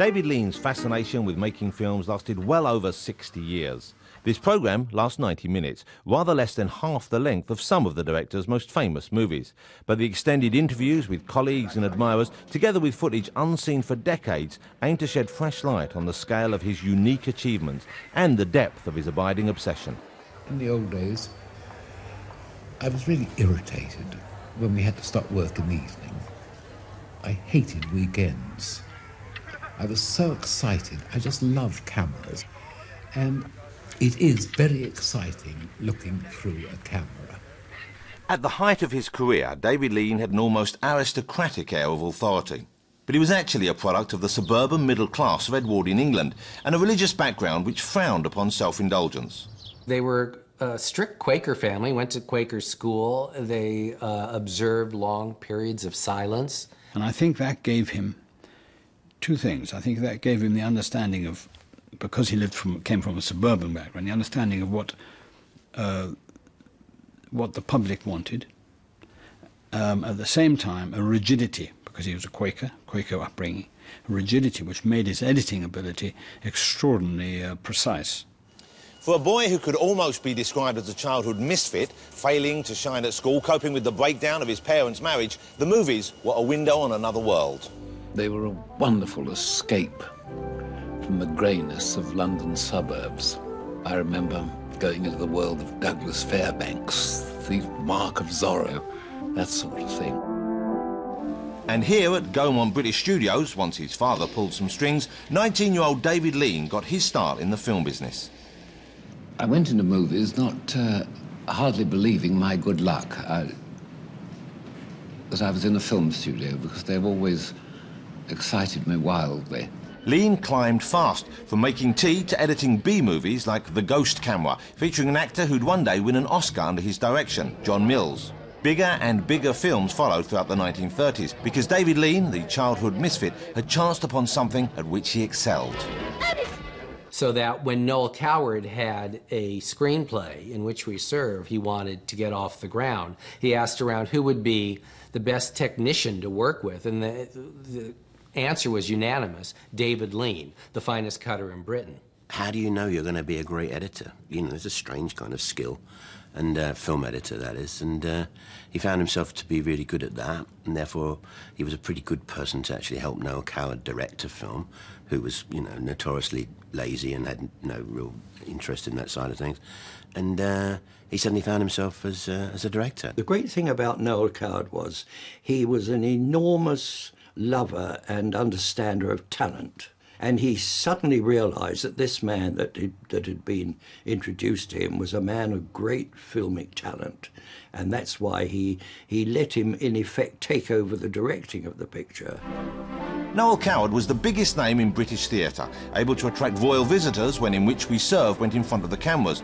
David Lean's fascination with making films lasted well over 60 years. This programme lasts 90 minutes, rather less than half the length of some of the director's most famous movies. But the extended interviews with colleagues and admirers, together with footage unseen for decades, aim to shed fresh light on the scale of his unique achievements and the depth of his abiding obsession. In the old days, I was really irritated when we had to stop work in the evening. I hated weekends. I was so excited. I just loved cameras. And it is very exciting looking through a camera. At the height of his career, David Lean had an almost aristocratic air of authority. But he was actually a product of the suburban middle class of Edwardian England and a religious background which frowned upon self-indulgence. They were a strict Quaker family, went to Quaker school. They observed long periods of silence. And I think that gave him two things. I think that gave him the understanding of, because he came from a suburban background, the understanding of what the public wanted. At the same time, a rigidity, because he was a Quaker upbringing, a rigidity which made his editing ability extraordinarily precise. For a boy who could almost be described as a childhood misfit, failing to shine at school, coping with the breakdown of his parents' marriage, the movies were a window on another world. They were a wonderful escape from the greyness of London suburbs. I remember going into the world of Douglas Fairbanks, the Mark of Zorro, that sort of thing. And here at Gaumont British Studios, once his father pulled some strings, 19-year-old David Lean got his start in the film business. I went into movies not hardly believing my good luck that I was in a film studio, because they've always excited me wildly. Lean climbed fast, from making tea to editing B-movies like The Ghost Camera, featuring an actor who'd one day win an Oscar under his direction, John Mills. Bigger and bigger films followed throughout the 1930s, because David Lean, the childhood misfit, had chanced upon something at which he excelled. So that when Noel Coward had a screenplay in which we serve, he wanted to get off the ground. He asked around who would be the best technician to work with, and the answer was unanimous: David Lean, the finest cutter in Britain. How do you know you're going to be a great editor? You know, it's a strange kind of skill, and film editor, that is, and he found himself to be really good at that, and therefore he was a pretty good person to actually help Noel Coward direct a film, who was, you know, notoriously lazy and had no real interest in that side of things. And he suddenly found himself as a director. The great thing about Noel Coward was he was an enormous lover and understander of talent. And he suddenly realised that this man that had been introduced to him was a man of great filmic talent. And that's why he let him, in effect, take over the directing of the picture. Noel Coward was the biggest name in British theatre, able to attract royal visitors when In Which We Serve went in front of the cameras,